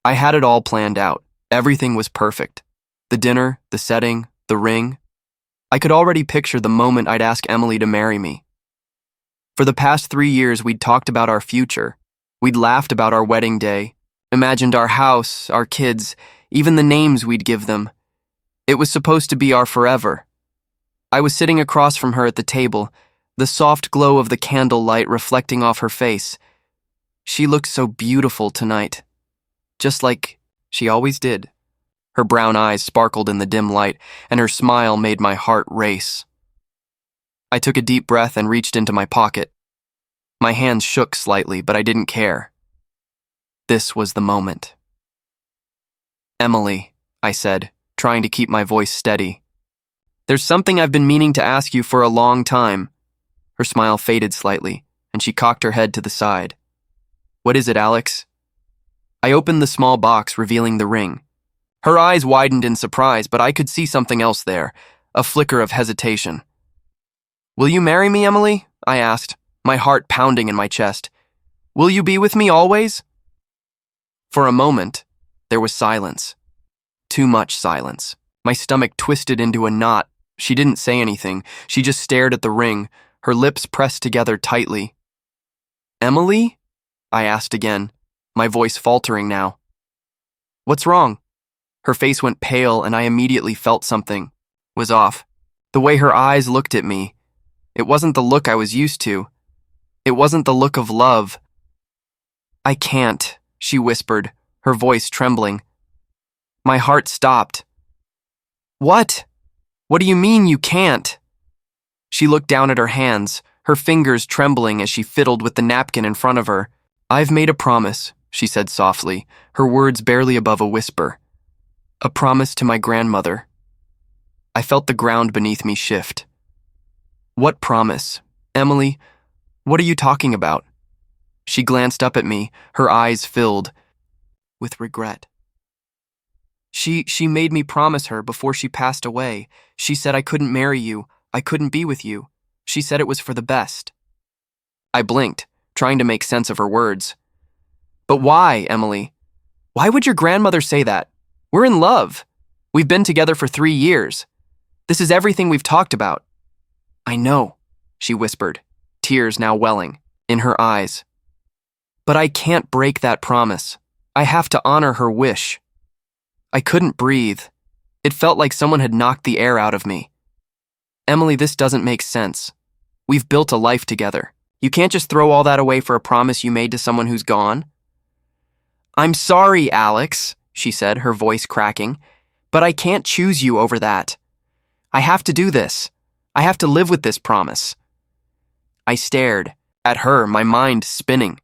I had it all planned out. Everything was perfect. The dinner, the setting, the ring. I could already picture the moment I'd ask Emily to marry me. For the past 3 years, we'd talked about our future. We'd laughed about our wedding day, imagined our house, our kids, even the names we'd give them. It was supposed to be our forever. I was sitting across from her at the table, the soft glow of the candlelight reflecting off her face. She looked so beautiful tonight, just like she always did. Her brown eyes sparkled in the dim light, and her smile made my heart race. I took a deep breath and reached into my pocket. My hands shook slightly, but I didn't care. This was the moment. "Emily," I said, trying to keep my voice steady. "There's something I've been meaning to ask you for a long time." Her smile faded slightly, and she cocked her head to the side. "What is it, Alex?" I opened the small box, revealing the ring. Her eyes widened in surprise, but I could see something else there, a flicker of hesitation. "Will you marry me, Emily?" I asked, my heart pounding in my chest. "Will you be with me always?" For a moment, there was silence. Too much silence. My stomach twisted into a knot. She didn't say anything. She just stared at the ring, her lips pressed together tightly. "Emily?" I asked again, my voice faltering now. "What's wrong?" Her face went pale, and I immediately felt something was off. The way her eyes looked at me. It wasn't the look I was used to. It wasn't the look of love. "I can't," she whispered, her voice trembling. My heart stopped. "What? What do you mean you can't?" She looked down at her hands, her fingers trembling as she fiddled with the napkin in front of her. "I've made a promise," she said softly, her words barely above a whisper. "A promise to my grandmother." I felt the ground beneath me shift. "What promise? Emily, what are you talking about?" She glanced up at me, her eyes filled with regret. She made me promise her before she passed away. She said I couldn't marry you, I couldn't be with you. She said it was for the best. I blinked, trying to make sense of her words. "But why, Emily? Why would your grandmother say that? We're in love. We've been together for 3 years. This is everything we've talked about." "I know," she whispered, tears now welling in her eyes. "But I can't break that promise. I have to honor her wish." I couldn't breathe. It felt like someone had knocked the air out of me. "Emily, this doesn't make sense. We've built a life together. You can't just throw all that away for a promise you made to someone who's gone." "I'm sorry, Alex," she said, her voice cracking, "but I can't choose you over that. I have to do this. I have to live with this promise." I stared at her, my mind spinning.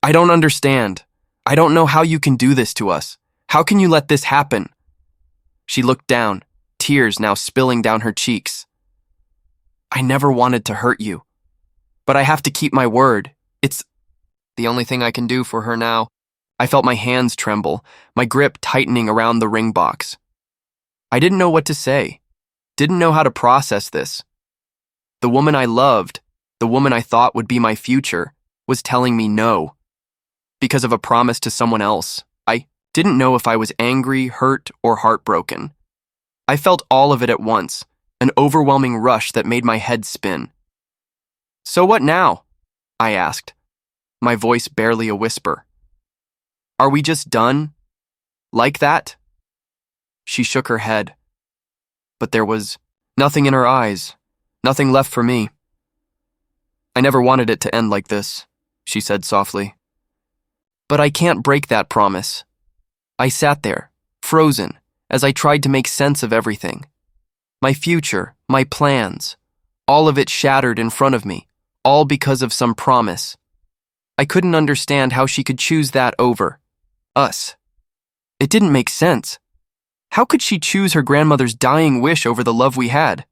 "I don't understand. I don't know how you can do this to us. How can you let this happen?" She looked down, tears now spilling down her cheeks. "I never wanted to hurt you, but I have to keep my word. It's the only thing I can do for her now." I felt my hands tremble, my grip tightening around the ring box. I didn't know what to say, didn't know how to process this. The woman I loved, the woman I thought would be my future, was telling me no, because of a promise to someone else. I didn't know if I was angry, hurt, or heartbroken. I felt all of it at once, an overwhelming rush that made my head spin. "So what now?" I asked, my voice barely a whisper. "Are we just done? Like that?" She shook her head, but there was nothing in her eyes, nothing left for me. "I never wanted it to end like this," she said softly. "But I can't break that promise." I sat there, frozen, as I tried to make sense of everything. My future, my plans, all of it shattered in front of me, all because of some promise. I couldn't understand how she could choose that over us. It didn't make sense. How could she choose her grandmother's dying wish over the love we had?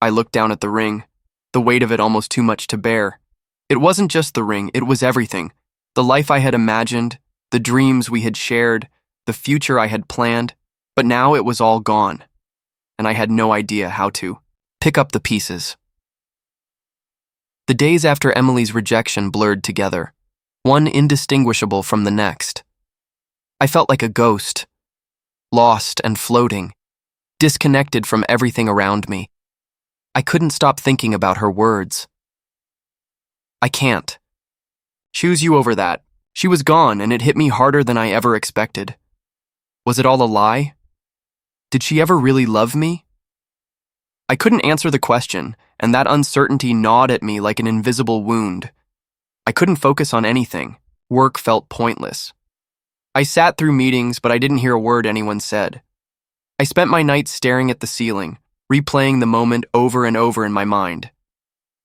I looked down at the ring, the weight of it almost too much to bear. It wasn't just the ring, it was everything. The life I had imagined, the dreams we had shared, the future I had planned, but now it was all gone, and I had no idea how to pick up the pieces. The days after Emily's rejection blurred together, one indistinguishable from the next. I felt like a ghost, lost and floating, disconnected from everything around me. I couldn't stop thinking about her words. I can't. Choose you over that. She was gone, and it hit me harder than I ever expected. Was it all a lie? Did she ever really love me? I couldn't answer the question, and that uncertainty gnawed at me like an invisible wound. I couldn't focus on anything. Work felt pointless. I sat through meetings, but I didn't hear a word anyone said. I spent my nights staring at the ceiling, replaying the moment over and over in my mind.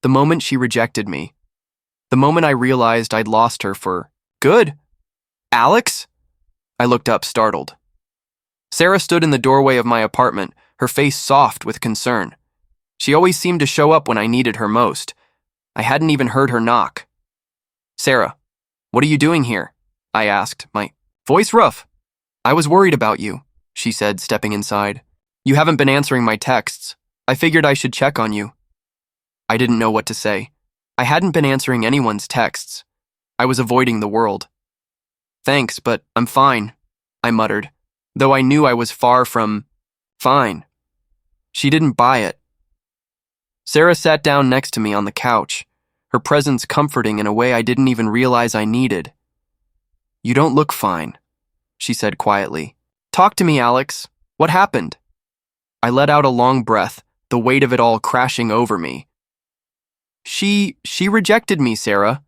The moment she rejected me. The moment I realized I'd lost her for good. Alex? I looked up, startled. Sarah stood in the doorway of my apartment, her face soft with concern. She always seemed to show up when I needed her most. I hadn't even heard her knock. Sarah, what are you doing here? I asked, my voice rough. I was worried about you, she said, stepping inside. You haven't been answering my texts. I figured I should check on you. I didn't know what to say. I hadn't been answering anyone's texts. I was avoiding the world. Thanks, but I'm fine, I muttered, though I knew I was far from fine. She didn't buy it. Sarah sat down next to me on the couch, her presence comforting in a way I didn't even realize I needed. You don't look fine, she said quietly. Talk to me, Alex. What happened? I let out a long breath, the weight of it all crashing over me. She rejected me, Sarah.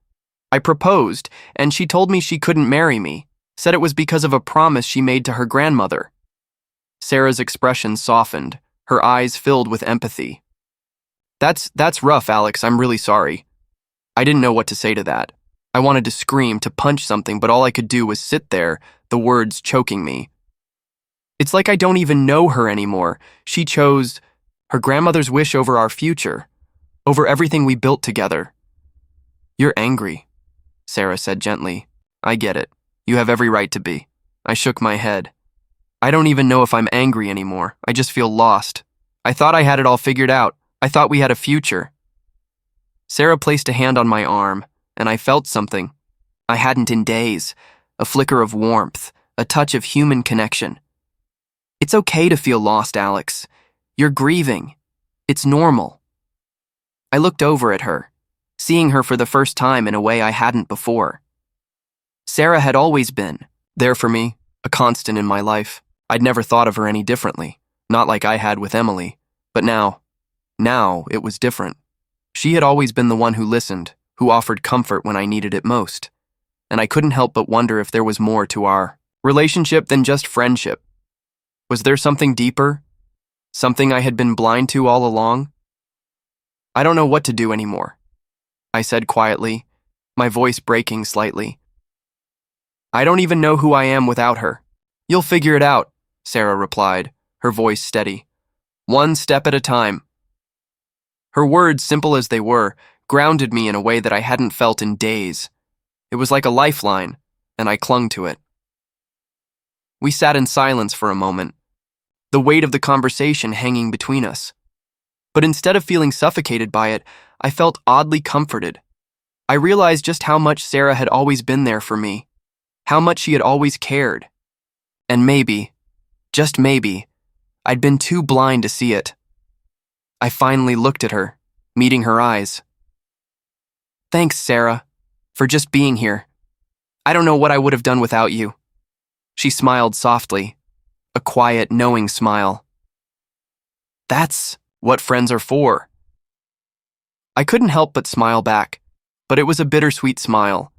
I proposed, and she told me she couldn't marry me, said it was because of a promise she made to her grandmother. Sarah's expression softened, her eyes filled with empathy. That's rough, Alex. I'm really sorry. I didn't know what to say to that. I wanted to scream, to punch something, but all I could do was sit there, the words choking me. It's like I don't even know her anymore. She chose her grandmother's wish over our future, over everything we built together. You're angry, Sarah said gently. I get it. You have every right to be. I shook my head. I don't even know if I'm angry anymore. I just feel lost. I thought I had it all figured out. I thought we had a future. Sarah placed a hand on my arm, and I felt something I hadn't in days, a flicker of warmth, a touch of human connection. It's okay to feel lost, Alex. You're grieving. It's normal. I looked over at her, seeing her for the first time in a way I hadn't before. Sarah had always been there for me, a constant in my life. I'd never thought of her any differently, not like I had with Emily. But now it was different. She had always been the one who listened, who offered comfort when I needed it most. And I couldn't help but wonder if there was more to our relationship than just friendship. Was there something deeper? Something I had been blind to all along? I don't know what to do anymore, I said quietly, my voice breaking slightly. I don't even know who I am without her. You'll figure it out, Sarah replied, her voice steady. One step at a time. Her words, simple as they were, grounded me in a way that I hadn't felt in days. It was like a lifeline, and I clung to it. We sat in silence for a moment, the weight of the conversation hanging between us. But instead of feeling suffocated by it, I felt oddly comforted. I realized just how much Sarah had always been there for me, how much she had always cared. And maybe, just maybe, I'd been too blind to see it. I finally looked at her, meeting her eyes. Thanks, Sarah, for just being here. I don't know what I would have done without you. She smiled softly, a quiet, knowing smile. That's what friends are for. I couldn't help but smile back, but it was a bittersweet smile.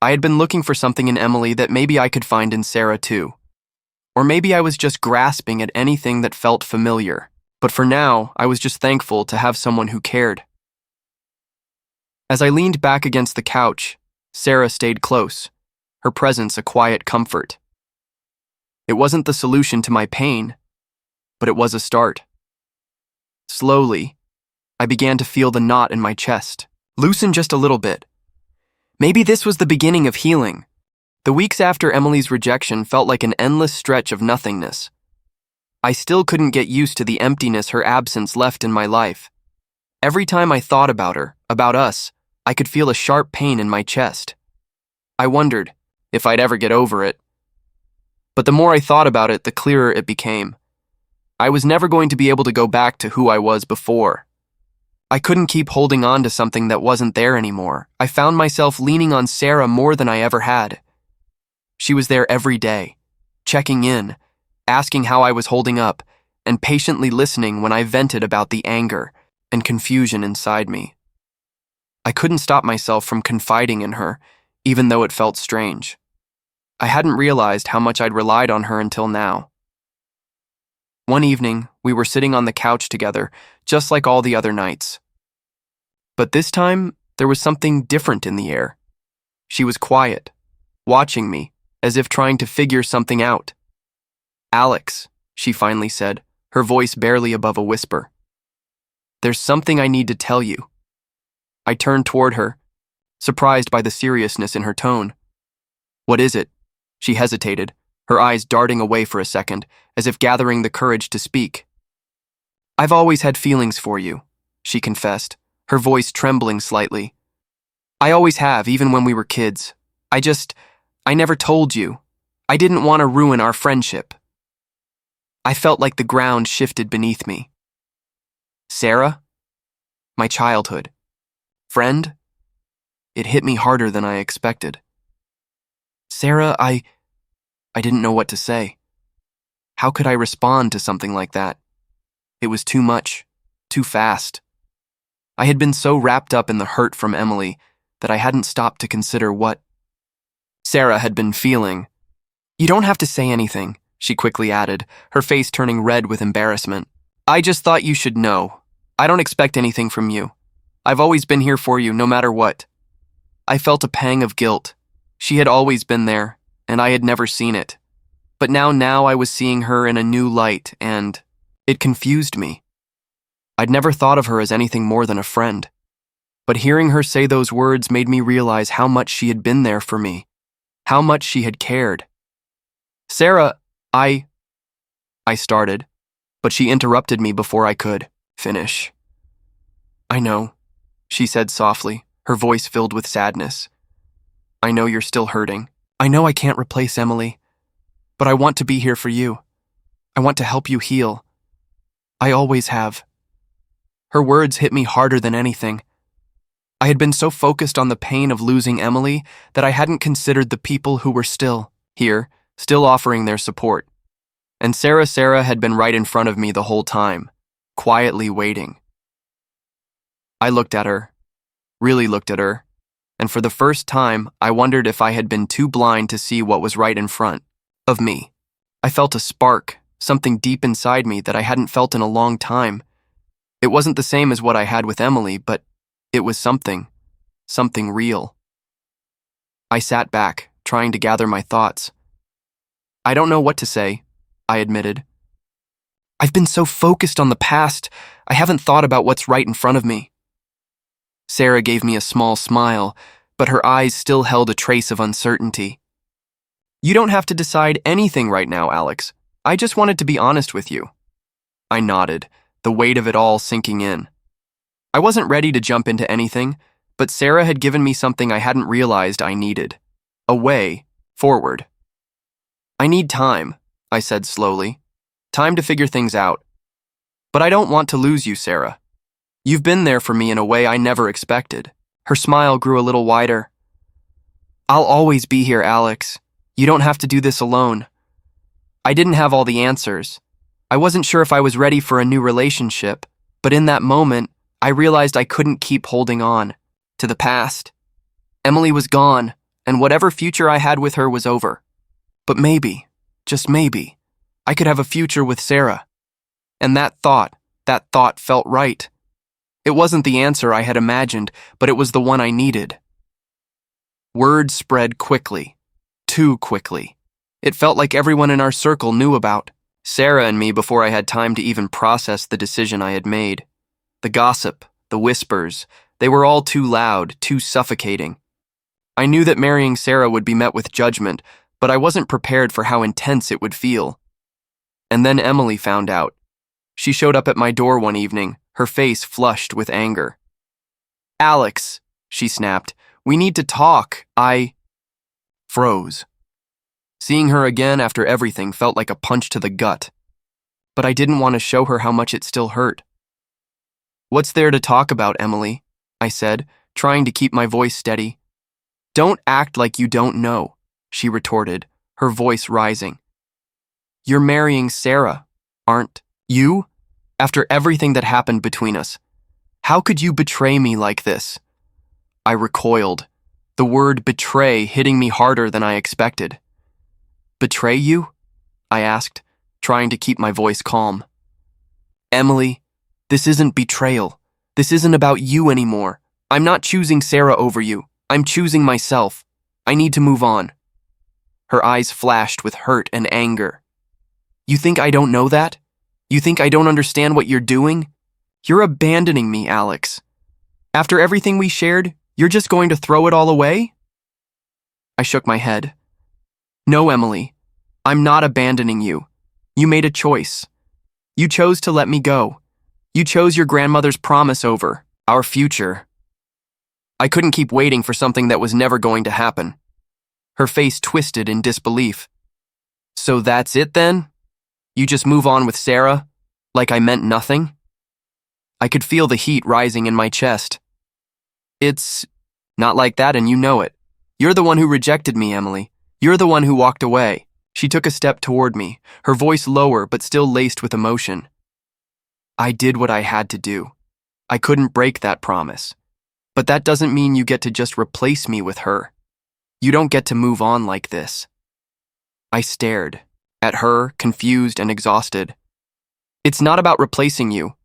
I had been looking for something in Emily that maybe I could find in Sarah too. Or maybe I was just grasping at anything that felt familiar. But for now, I was just thankful to have someone who cared. As I leaned back against the couch, Sarah stayed close, her presence a quiet comfort. It wasn't the solution to my pain, but it was a start. Slowly, I began to feel the knot in my chest loosen just a little bit. Maybe this was the beginning of healing. The weeks after Emily's rejection felt like an endless stretch of nothingness. I still couldn't get used to the emptiness her absence left in my life. Every time I thought about her, about us, I could feel a sharp pain in my chest. I wondered if I'd ever get over it. But the more I thought about it, the clearer it became. I was never going to be able to go back to who I was before. I couldn't keep holding on to something that wasn't there anymore. I found myself leaning on Sarah more than I ever had. She was there every day, checking in, asking how I was holding up, and patiently listening when I vented about the anger and confusion inside me. I couldn't stop myself from confiding in her, even though it felt strange. I hadn't realized how much I'd relied on her until now. One evening, we were sitting on the couch together, just like all the other nights. But this time, there was something different in the air. She was quiet, watching me, as if trying to figure something out. "Alex," she finally said, her voice barely above a whisper. "There's something I need to tell you." I turned toward her, surprised by the seriousness in her tone. "What is it?" She hesitated, her eyes darting away for a second, as if gathering the courage to speak. "I've always had feelings for you," she confessed, her voice trembling slightly. "I always have, even when we were kids. I never told you. I didn't want to ruin our friendship." I felt like the ground shifted beneath me. Sarah? My childhood. Friend? It hit me harder than I expected. Sarah, I didn't know what to say. How could I respond to something like that? It was too much, too fast. I had been so wrapped up in the hurt from Emily that I hadn't stopped to consider what Sarah had been feeling. "You don't have to say anything," she quickly added, her face turning red with embarrassment. "I just thought you should know. I don't expect anything from you. I've always been here for you, no matter what." I felt a pang of guilt. She had always been there, and I had never seen it. But now I was seeing her in a new light, and it confused me. I'd never thought of her as anything more than a friend. But hearing her say those words made me realize how much she had been there for me, how much she had cared. "Sarah, I started, but she interrupted me before I could finish. "I know," she said softly, her voice filled with sadness. "I know you're still hurting. I know I can't replace Emily, but I want to be here for you. I want to help you heal. I always have." Her words hit me harder than anything. I had been so focused on the pain of losing Emily that I hadn't considered the people who were still here, still offering their support. And Sarah had been right in front of me the whole time, quietly waiting. I looked at her, really looked at her, and for the first time, I wondered if I had been too blind to see what was right in front of me. I felt a spark, something deep inside me that I hadn't felt in a long time. It wasn't the same as what I had with Emily, but it was something real. I sat back, trying to gather my thoughts. "I don't know what to say," I admitted. "I've been so focused on the past, I haven't thought about what's right in front of me." Sarah gave me a small smile, but her eyes still held a trace of uncertainty. "You don't have to decide anything right now, Alex. I just wanted to be honest with you." I nodded, the weight of it all sinking in. I wasn't ready to jump into anything, but Sarah had given me something I hadn't realized I needed. A way forward. "I need time," I said slowly. "Time to figure things out. But I don't want to lose you, Sarah. You've been there for me in a way I never expected." Her smile grew a little wider. "I'll always be here, Alex. You don't have to do this alone." I didn't have all the answers. I wasn't sure if I was ready for a new relationship, but in that moment, I realized I couldn't keep holding on to the past. Emily was gone, and whatever future I had with her was over. But maybe, just maybe, I could have a future with Sarah. And that thought felt right. It wasn't the answer I had imagined, but it was the one I needed. Word spread quickly, too quickly. It felt like everyone in our circle knew about Sarah and me before I had time to even process the decision I had made. The gossip, the whispers, they were all too loud, too suffocating. I knew that marrying Sarah would be met with judgment, but I wasn't prepared for how intense it would feel. And then Emily found out. She showed up at my door one evening, her face flushed with anger. "Alex," she snapped, "we need to talk." I froze. Seeing her again after everything felt like a punch to the gut, but I didn't want to show her how much it still hurt. "What's there to talk about, Emily?" I said, trying to keep my voice steady. "Don't act like you don't know," she retorted, her voice rising. "You're marrying Sarah, aren't you? After everything that happened between us. How could you betray me like this?" I recoiled, the word betray hitting me harder than I expected. "Betray you?" I asked, trying to keep my voice calm. "Emily, this isn't betrayal. This isn't about you anymore. I'm not choosing Sarah over you. I'm choosing myself. I need to move on." Her eyes flashed with hurt and anger. "You think I don't know that? You think I don't understand what you're doing? You're abandoning me, Alex. After everything we shared, you're just going to throw it all away?" I shook my head. "No, Emily, I'm not abandoning you. You made a choice. You chose to let me go. You chose your grandmother's promise over our future." I couldn't keep waiting for something that was never going to happen. Her face twisted in disbelief. "So that's it then? You just move on with Sarah, like I meant nothing?" I could feel the heat rising in my chest. "It's not like that, and you know it. You're the one who rejected me, Emily. You're the one who walked away." She took a step toward me, her voice lower but still laced with emotion. "I did what I had to do. I couldn't break that promise. But that doesn't mean you get to just replace me with her. You don't get to move on like this." I stared at her, confused and exhausted. "It's not about replacing you.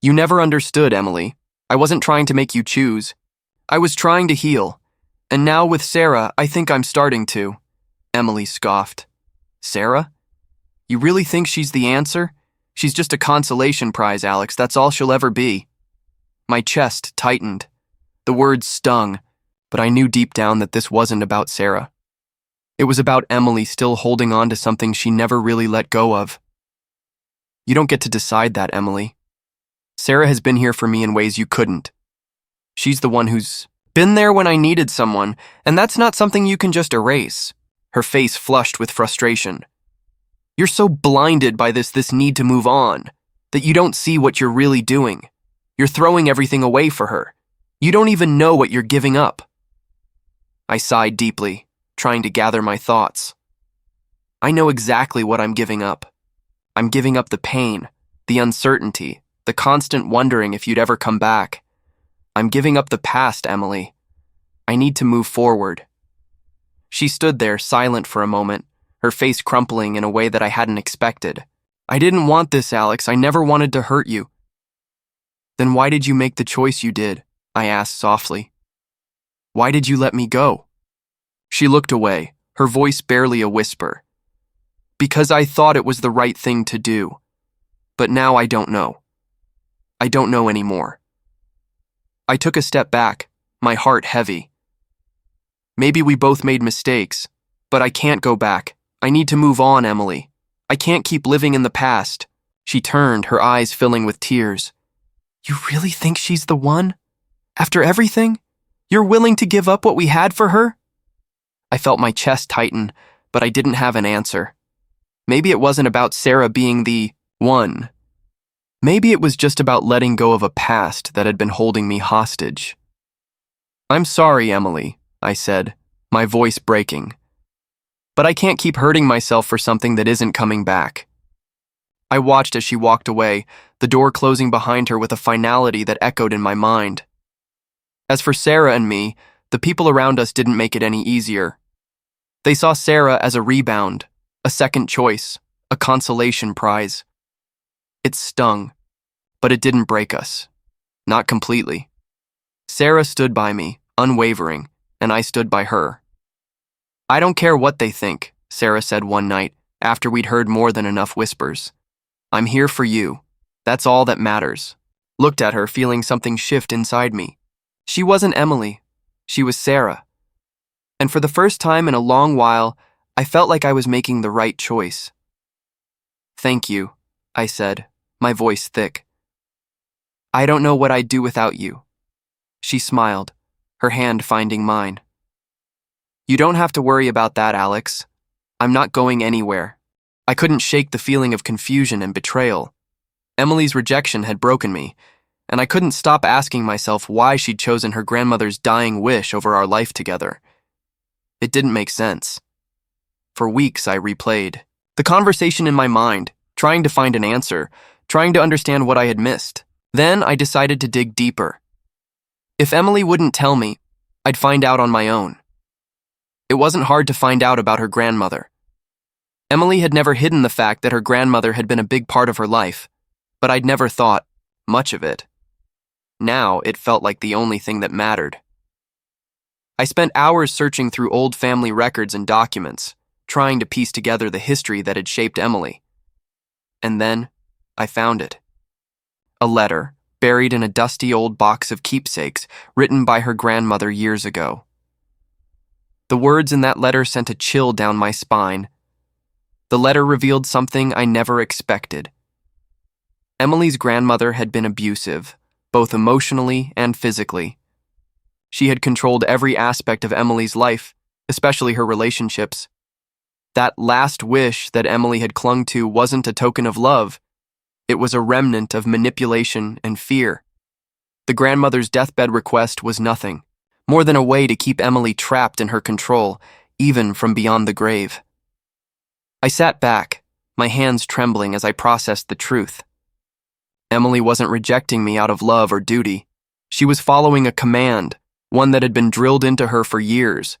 You never understood, Emily. I wasn't trying to make you choose. I was trying to heal. And now with Sarah, I think I'm starting to." Emily scoffed. "Sarah? You really think she's the answer? She's just a consolation prize, Alex. That's all she'll ever be." My chest tightened. The words stung, but I knew deep down that this wasn't about Sarah. It was about Emily still holding on to something she never really let go of. "You don't get to decide that, Emily. Sarah has been here for me in ways you couldn't. She's the one who's been there when I needed someone, and that's not something you can just erase." Her face flushed with frustration. "You're so blinded by this need to move on, that you don't see what you're really doing. You're throwing everything away for her. You don't even know what you're giving up." I sighed deeply, trying to gather my thoughts. "I know exactly what I'm giving up. I'm giving up the pain, the uncertainty, the constant wondering if you'd ever come back. I'm giving up the past, Emily. I need to move forward." She stood there, silent for a moment, her face crumpling in a way that I hadn't expected. "I didn't want this, Alex. I never wanted to hurt you." "Then why did you make the choice you did?" I asked softly. "Why did you let me go?" She looked away, her voice barely a whisper. "Because I thought it was the right thing to do. But now I don't know. I don't know anymore." I took a step back, my heart heavy. "Maybe we both made mistakes, but I can't go back. I need to move on, Emily. I can't keep living in the past." She turned, her eyes filling with tears. "You really think she's the one? After everything? You're willing to give up what we had for her?" I felt my chest tighten, but I didn't have an answer. Maybe it wasn't about Sarah being the one. Maybe it was just about letting go of a past that had been holding me hostage. "I'm sorry, Emily," I said, my voice breaking. "But I can't keep hurting myself for something that isn't coming back." I watched as she walked away, the door closing behind her with a finality that echoed in my mind. As for Sarah and me, the people around us didn't make it any easier. They saw Sarah as a rebound, a second choice, a consolation prize. It stung, but it didn't break us. Not completely. Sarah stood by me, unwavering, and I stood by her. "I don't care what they think," Sarah said one night, after we'd heard more than enough whispers. "I'm here for you. That's all that matters." Looked at her, feeling something shift inside me. She wasn't Emily. She was Sarah. And for the first time in a long while, I felt like I was making the right choice. "Thank you," I said, my voice thick. "I don't know what I'd do without you." She smiled, her hand finding mine. "You don't have to worry about that, Alex. I'm not going anywhere. I couldn't shake the feeling of confusion and betrayal. Emily's rejection had broken me, and I couldn't stop asking myself why she'd chosen her grandmother's dying wish over our life together. It didn't make sense. For weeks, I replayed the conversation in my mind, trying to find an answer, trying to understand what I had missed. Then I decided to dig deeper. If Emily wouldn't tell me, I'd find out on my own. It wasn't hard to find out about her grandmother. Emily had never hidden the fact that her grandmother had been a big part of her life, but I'd never thought much of it. Now it felt like the only thing that mattered. I spent hours searching through old family records and documents, trying to piece together the history that had shaped Emily. And then I found it. A letter, buried in a dusty old box of keepsakes, written by her grandmother years ago. The words in that letter sent a chill down my spine. The letter revealed something I never expected. Emily's grandmother had been abusive, both emotionally and physically. She had controlled every aspect of Emily's life, especially her relationships. That last wish that Emily had clung to wasn't a token of love. It was a remnant of manipulation and fear. The grandmother's deathbed request was nothing more than a way to keep Emily trapped in her control, even from beyond the grave. I sat back, my hands trembling as I processed the truth. Emily wasn't rejecting me out of love or duty. She was following a command, one that had been drilled into her for years.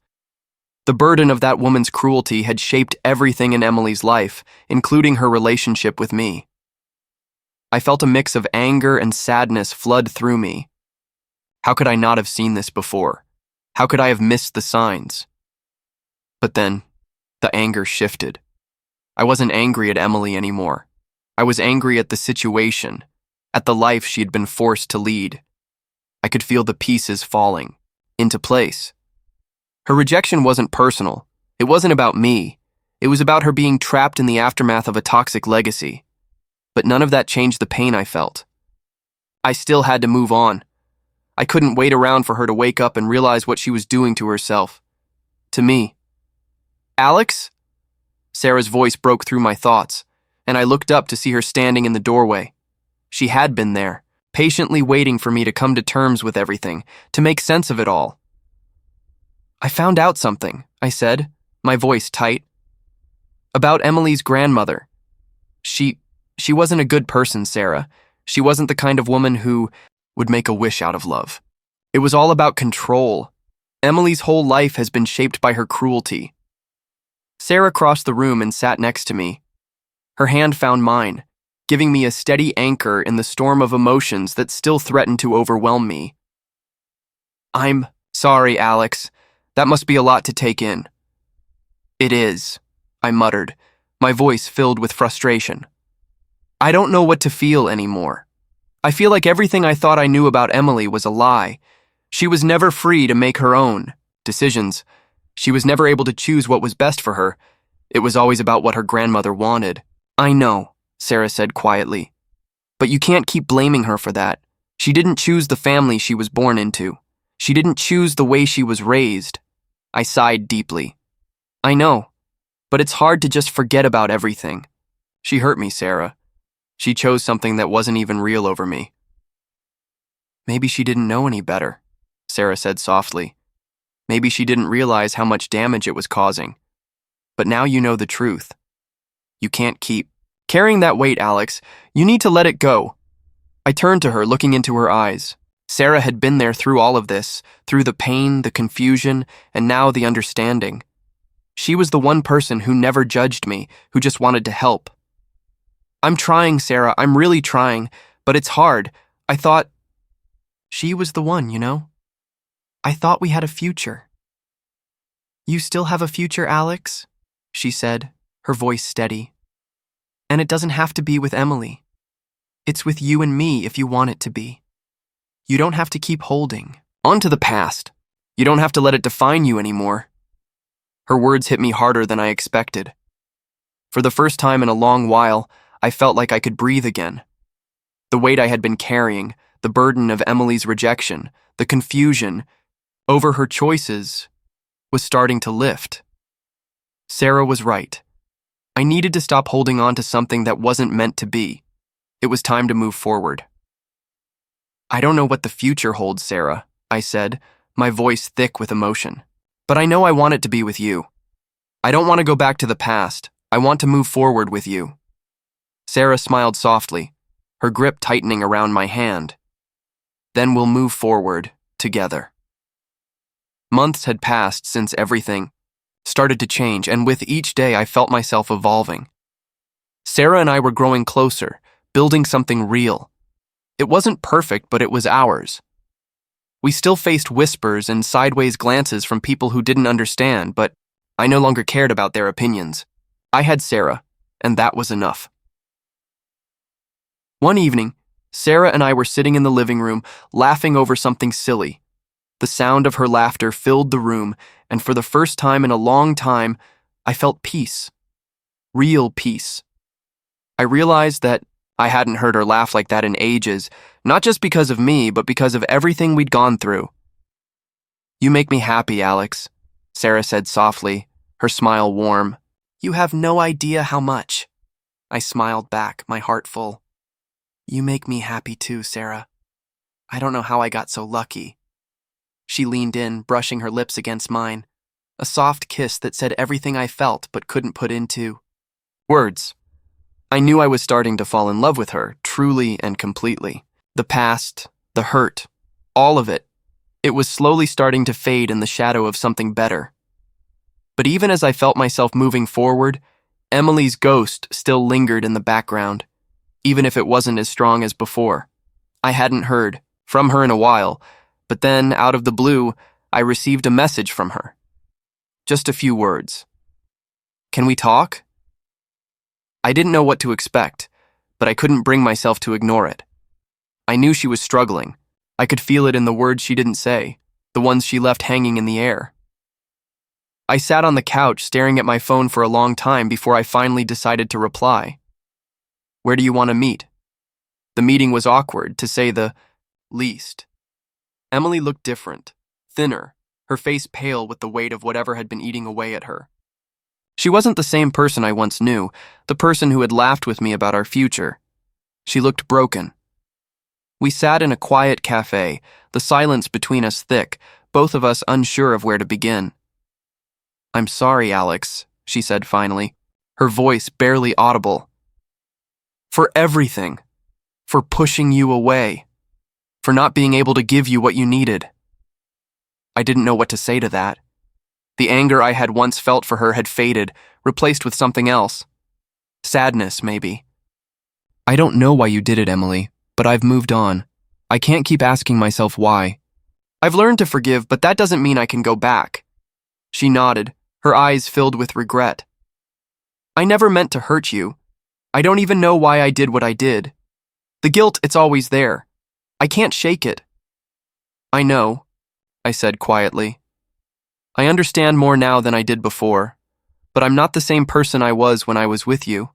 The burden of that woman's cruelty had shaped everything in Emily's life, including her relationship with me. I felt a mix of anger and sadness flood through me. How could I not have seen this before? How could I have missed the signs? But then, the anger shifted. I wasn't angry at Emily anymore. I was angry at the situation, at the life she'd been forced to lead. I could feel the pieces falling into place. Her rejection wasn't personal. It wasn't about me. It was about her being trapped in the aftermath of a toxic legacy. But none of that changed the pain I felt. I still had to move on. I couldn't wait around for her to wake up and realize what she was doing to herself. To me. "Alex?" Sarah's voice broke through my thoughts, and I looked up to see her standing in the doorway. She had been there, patiently waiting for me to come to terms with everything, to make sense of it all. "I found out something," I said, my voice tight. "About Emily's grandmother. She wasn't a good person, Sarah. She wasn't the kind of woman who would make a wish out of love. It was all about control. Emily's whole life has been shaped by her cruelty." Sarah crossed the room and sat next to me. Her hand found mine, giving me a steady anchor in the storm of emotions that still threatened to overwhelm me. "I'm sorry, Alex. That must be a lot to take in." "It is," I muttered, my voice filled with frustration. "I don't know what to feel anymore. I feel like everything I thought I knew about Emily was a lie. She was never free to make her own decisions. She was never able to choose what was best for her. It was always about what her grandmother wanted." "I know," Sarah said quietly. "But you can't keep blaming her for that. She didn't choose the family she was born into. She didn't choose the way she was raised." I sighed deeply. "I know, but it's hard to just forget about everything. She hurt me, Sarah. She chose something that wasn't even real over me." "Maybe she didn't know any better," Sarah said softly. "Maybe she didn't realize how much damage it was causing. But now you know the truth. You can't keep carrying that weight, Alex. You need to let it go." I turned to her, looking into her eyes. Sarah had been there through all of this, through the pain, the confusion, and now the understanding. She was the one person who never judged me, who just wanted to help. "I'm trying, Sarah. I'm really trying, but it's hard. I thought she was the one, you know? I thought we had a future." "You still have a future, Alex," she said, her voice steady. "And it doesn't have to be with Emily. It's with you and me if you want it to be. You don't have to keep holding on to the past. You don't have to let it define you anymore." Her words hit me harder than I expected. For the first time in a long while, I felt like I could breathe again. The weight I had been carrying, the burden of Emily's rejection, the confusion over her choices, was starting to lift. Sarah was right. I needed to stop holding on to something that wasn't meant to be. It was time to move forward. I don't know what the future holds, Sarah, I said, my voice thick with emotion. But I know I want it to be with you. I don't want to go back to the past. I want to move forward with you. Sarah smiled softly, her grip tightening around my hand. Then we'll move forward together. Months had passed since everything started to change, and with each day I felt myself evolving. Sarah and I were growing closer, building something real. It wasn't perfect, but it was ours. We still faced whispers and sideways glances from people who didn't understand, but I no longer cared about their opinions. I had Sarah, and that was enough. One evening, Sarah and I were sitting in the living room, laughing over something silly. The sound of her laughter filled the room, and for the first time in a long time, I felt peace. Real peace. I realized that I hadn't heard her laugh like that in ages, not just because of me, but because of everything we'd gone through. "You make me happy, Alex," Sarah said softly, her smile warm. "You have no idea how much." I smiled back, my heart full. "You make me happy too, Sarah. I don't know how I got so lucky." She leaned in, brushing her lips against mine, a soft kiss that said everything I felt but couldn't put into words. I knew I was starting to fall in love with her, truly and completely. The past, the hurt, all of it. It was slowly starting to fade in the shadow of something better. But even as I felt myself moving forward, Emily's ghost still lingered in the background, even if it wasn't as strong as before. I hadn't heard from her in a while, but then, out of the blue, I received a message from her. Just a few words. "Can we talk?" I didn't know what to expect, but I couldn't bring myself to ignore it. I knew she was struggling. I could feel it in the words she didn't say, the ones she left hanging in the air. I sat on the couch staring at my phone for a long time before I finally decided to reply. "Where do you want to meet?" The meeting was awkward, to say the least. Emily looked different, thinner, her face pale with the weight of whatever had been eating away at her. She wasn't the same person I once knew, the person who had laughed with me about our future. She looked broken. We sat in a quiet cafe, the silence between us thick, both of us unsure of where to begin. "I'm sorry, Alex," she said finally, her voice barely audible. "For everything. For pushing you away. For not being able to give you what you needed." I didn't know what to say to that. The anger I had once felt for her had faded, replaced with something else. Sadness, maybe. "I don't know why you did it, Emily, but I've moved on. I can't keep asking myself why. I've learned to forgive, but that doesn't mean I can go back." She nodded, her eyes filled with regret. "I never meant to hurt you. I don't even know why I did what I did. The guilt, it's always there. I can't shake it." "I know," I said quietly. "I understand more now than I did before, but I'm not the same person I was when I was with you.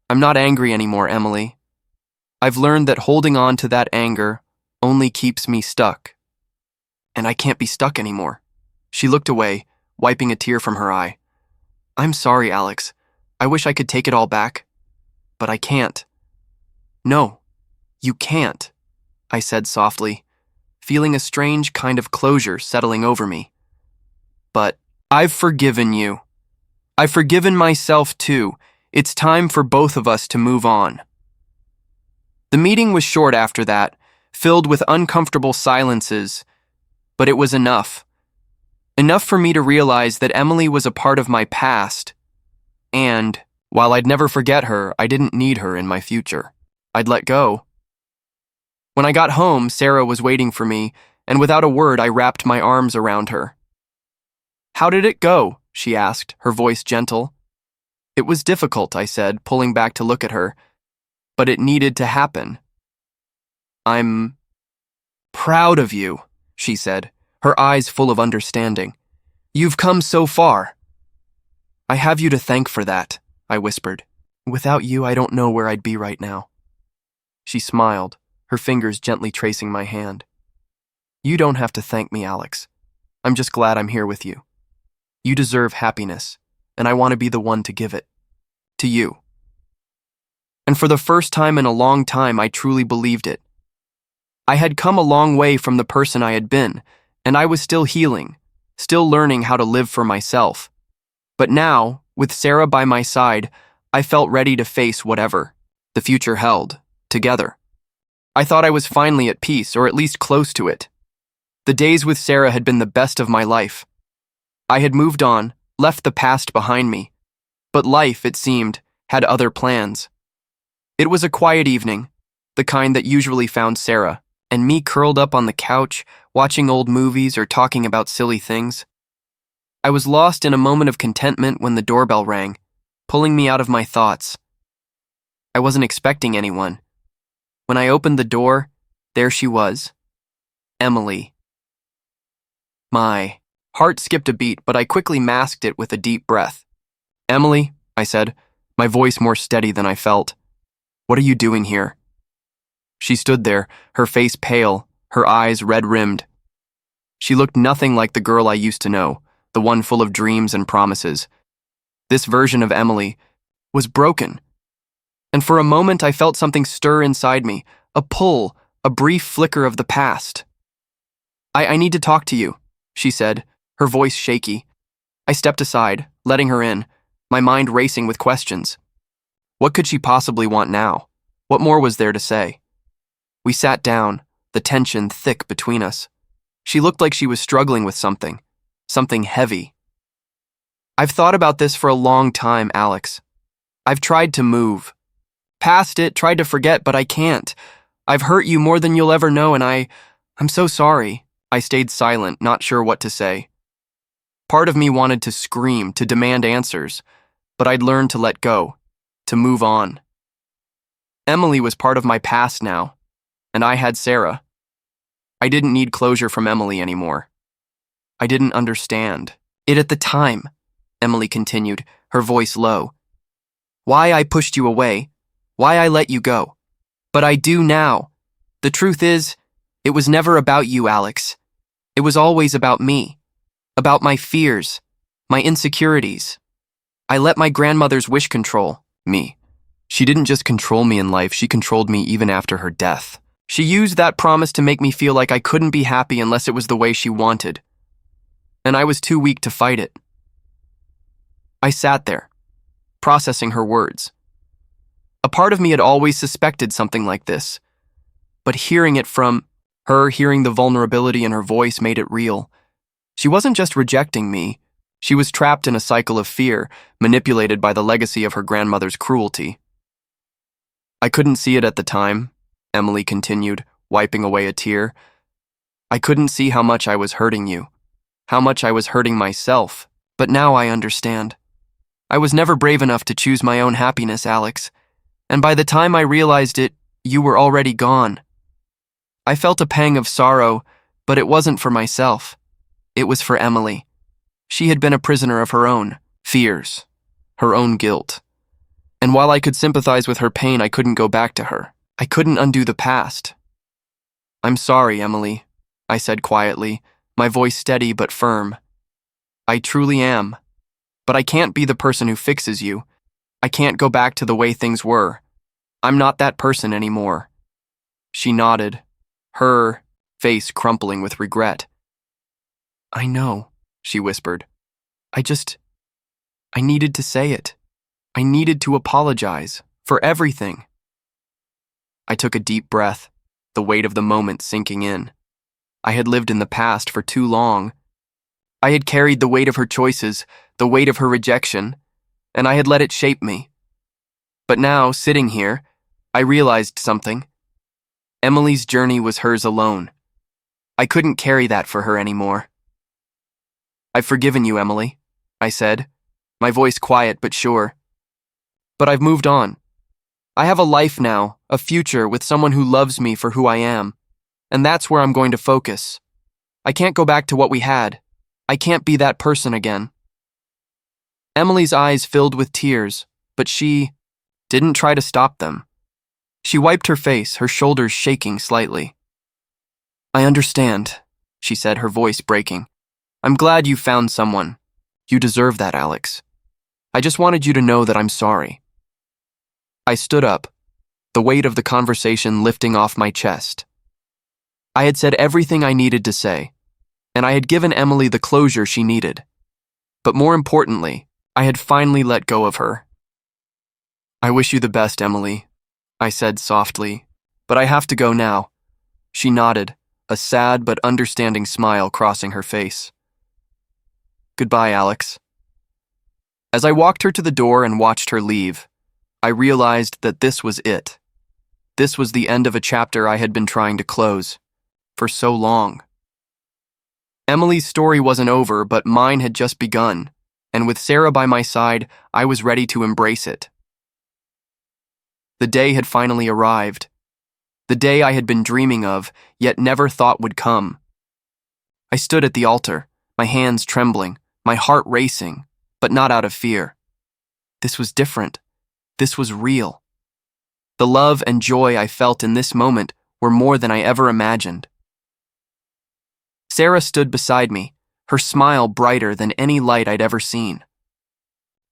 I'm not angry anymore, Emily. I've learned that holding on to that anger only keeps me stuck. And I can't be stuck anymore." She looked away, wiping a tear from her eye. "I'm sorry, Alex. I wish I could take it all back, but I can't." "No, you can't," I said softly, feeling a strange kind of closure settling over me. "But I've forgiven you. I've forgiven myself too. It's time for both of us to move on." The meeting was short after that, filled with uncomfortable silences, but it was enough. Enough for me to realize that Emily was a part of my past, and, while I'd never forget her, I didn't need her in my future. I'd let go. When I got home, Sarah was waiting for me, and without a word, I wrapped my arms around her. "How did it go?" she asked, her voice gentle. "It was difficult," I said, pulling back to look at her, "but it needed to happen." "I'm proud of you," she said, her eyes full of understanding. "You've come so far." "I have you to thank for that," I whispered. "Without you, I don't know where I'd be right now." She smiled, her fingers gently tracing my hand. "You don't have to thank me, Alex. I'm just glad I'm here with you. You deserve happiness, and I want to be the one to give it. To you. And for the first time in a long time, I truly believed it. I had come a long way from the person I had been, and I was still healing, still learning how to live for myself. But now, with Sarah by my side, I felt ready to face whatever the future held, together. I thought I was finally at peace, or at least close to it. The days with Sarah had been the best of my life. I had moved on, left the past behind me. But life, it seemed, had other plans. It was a quiet evening, the kind that usually found Sarah and me curled up on the couch, watching old movies or talking about silly things. I was lost in a moment of contentment when the doorbell rang, pulling me out of my thoughts. I wasn't expecting anyone. When I opened the door, there she was, Emily. My heart skipped a beat, but I quickly masked it with a deep breath. "Emily," I said, my voice more steady than I felt. "What are you doing here?" She stood there, her face pale, her eyes red-rimmed. She looked nothing like the girl I used to know, the one full of dreams and promises. This version of Emily was broken. And for a moment I felt something stir inside me, a pull, a brief flicker of the past. I need to talk to you," she said, her voice shaky. I stepped aside, letting her in, my mind racing with questions. What could she possibly want now? What more was there to say? We sat down, the tension thick between us. She looked like she was struggling with something heavy. "I've thought about this for a long time, Alex. I've tried to move. Past it, tried to forget, but I can't. I've hurt you more than you'll ever know, and I'm so sorry." I stayed silent, not sure what to say. Part of me wanted to scream, to demand answers, but I'd learned to let go, to move on. Emily was part of my past now, and I had Sarah. I didn't need closure from Emily anymore. I didn't understand it at the time, Emily continued, her voice low. Why I pushed you away, why I let you go. But I do now. The truth is, it was never about you, Alex. It was always about me, about my fears, my insecurities. I let my grandmother's wish control me. She didn't just control me in life, she controlled me even after her death. She used that promise to make me feel like I couldn't be happy unless it was the way she wanted. And I was too weak to fight it. I sat there, processing her words. A part of me had always suspected something like this, but hearing it from her, hearing the vulnerability in her voice made it real. She wasn't just rejecting me, she was trapped in a cycle of fear, manipulated by the legacy of her grandmother's cruelty. I couldn't see it at the time, Emily continued, wiping away a tear. I couldn't see how much I was hurting you, how much I was hurting myself, but now I understand. I was never brave enough to choose my own happiness, Alex, and by the time I realized it, you were already gone. I felt a pang of sorrow, but it wasn't for myself. It was for Emily. She had been a prisoner of her own fears, her own guilt. And while I could sympathize with her pain, I couldn't go back to her. I couldn't undo the past. I'm sorry, Emily, I said quietly, my voice steady but firm. I truly am. But I can't be the person who fixes you. I can't go back to the way things were. I'm not that person anymore. She nodded, her face crumpling with regret. I know, she whispered. I needed to say it. I needed to apologize for everything. I took a deep breath, the weight of the moment sinking in. I had lived in the past for too long. I had carried the weight of her choices, the weight of her rejection, and I had let it shape me. But now, sitting here, I realized something. Emily's journey was hers alone. I couldn't carry that for her anymore. I've forgiven you, Emily, I said, my voice quiet but sure. But I've moved on. I have a life now, a future with someone who loves me for who I am, and that's where I'm going to focus. I can't go back to what we had. I can't be that person again. Emily's eyes filled with tears, but she didn't try to stop them. She wiped her face, her shoulders shaking slightly. I understand, she said, her voice breaking. I'm glad you found someone. You deserve that, Alex. I just wanted you to know that I'm sorry. I stood up, the weight of the conversation lifting off my chest. I had said everything I needed to say, and I had given Emily the closure she needed. But more importantly, I had finally let go of her. I wish you the best, Emily, I said softly, but I have to go now. She nodded, a sad but understanding smile crossing her face. Goodbye, Alex. As I walked her to the door and watched her leave, I realized that this was it. This was the end of a chapter I had been trying to close for so long. Emily's story wasn't over, but mine had just begun, and with Sarah by my side, I was ready to embrace it. The day had finally arrived. The day I had been dreaming of, yet never thought would come. I stood at the altar, my hands trembling, my heart racing, but not out of fear. This was different. This was real. The love and joy I felt in this moment were more than I ever imagined. Sarah stood beside me, her smile brighter than any light I'd ever seen.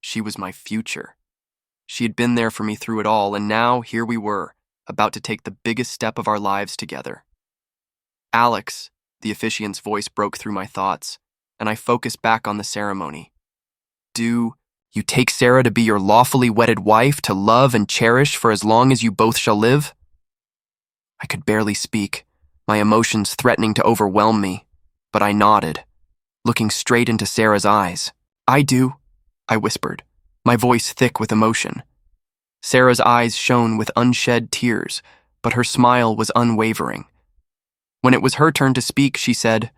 She was my future. She had been there for me through it all, and now here we were, about to take the biggest step of our lives together. Alex, the officiant's voice broke through my thoughts, and I focused back on the ceremony. Do you take Sarah to be your lawfully wedded wife to love and cherish for as long as you both shall live? I could barely speak, my emotions threatening to overwhelm me, but I nodded, looking straight into Sarah's eyes. I do, I whispered, my voice thick with emotion. Sarah's eyes shone with unshed tears, but her smile was unwavering. When it was her turn to speak, she said,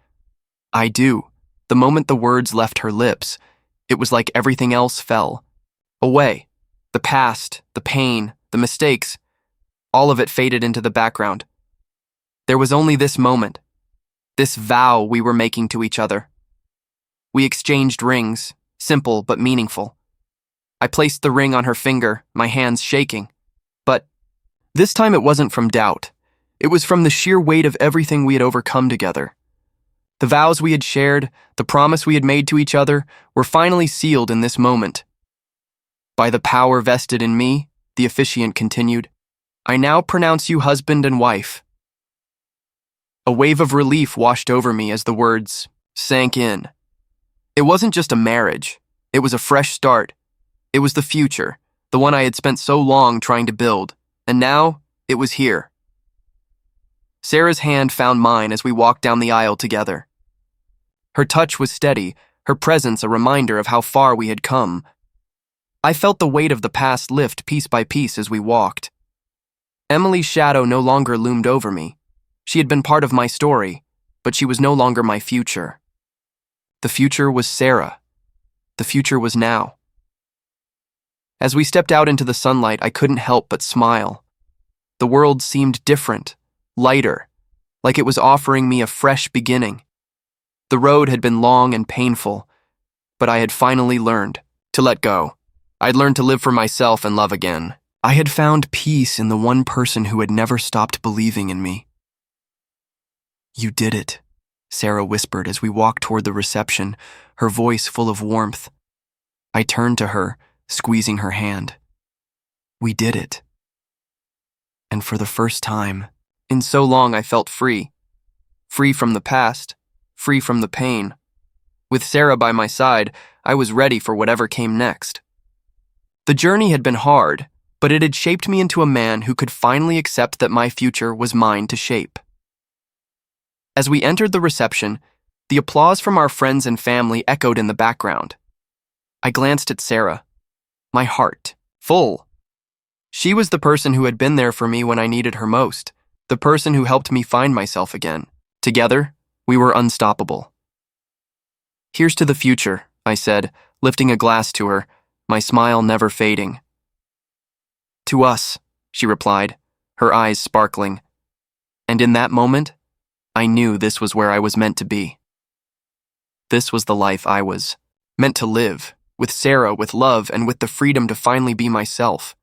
I do. The moment the words left her lips, it was like everything else fell away. The past, the pain, the mistakes, all of it faded into the background. There was only this moment, this vow we were making to each other. We exchanged rings, simple but meaningful. I placed the ring on her finger, my hands shaking. But this time it wasn't from doubt. It was from the sheer weight of everything we had overcome together. The vows we had shared, the promise we had made to each other, were finally sealed in this moment. By the power vested in me, the officiant continued, I now pronounce you husband and wife. A wave of relief washed over me as the words sank in. It wasn't just a marriage. It was a fresh start. It was the future, the one I had spent so long trying to build, and now it was here. Sarah's hand found mine as we walked down the aisle together. Her touch was steady, her presence a reminder of how far we had come. I felt the weight of the past lift piece by piece as we walked. Emily's shadow no longer loomed over me. She had been part of my story, but she was no longer my future. The future was Sarah. The future was now. As we stepped out into the sunlight, I couldn't help but smile. The world seemed different, lighter, like it was offering me a fresh beginning. The road had been long and painful, but I had finally learned to let go. I'd learned to live for myself and love again. I had found peace in the one person who had never stopped believing in me. You did it, Sarah whispered as we walked toward the reception, her voice full of warmth. I turned to her, squeezing her hand. We did it. And for the first time, in so long I felt free. Free from the past, free from the pain. With Sarah by my side, I was ready for whatever came next. The journey had been hard, but it had shaped me into a man who could finally accept that my future was mine to shape. As we entered the reception, the applause from our friends and family echoed in the background. I glanced at Sarah, my heart full. She was the person who had been there for me when I needed her most, the person who helped me find myself again. Together, we were unstoppable. Here's to the future, I said, lifting a glass to her, my smile never fading. To us, she replied, her eyes sparkling. And in that moment, I knew this was where I was meant to be. This was the life I was meant to live, with Sarah, with love, and with the freedom to finally be myself.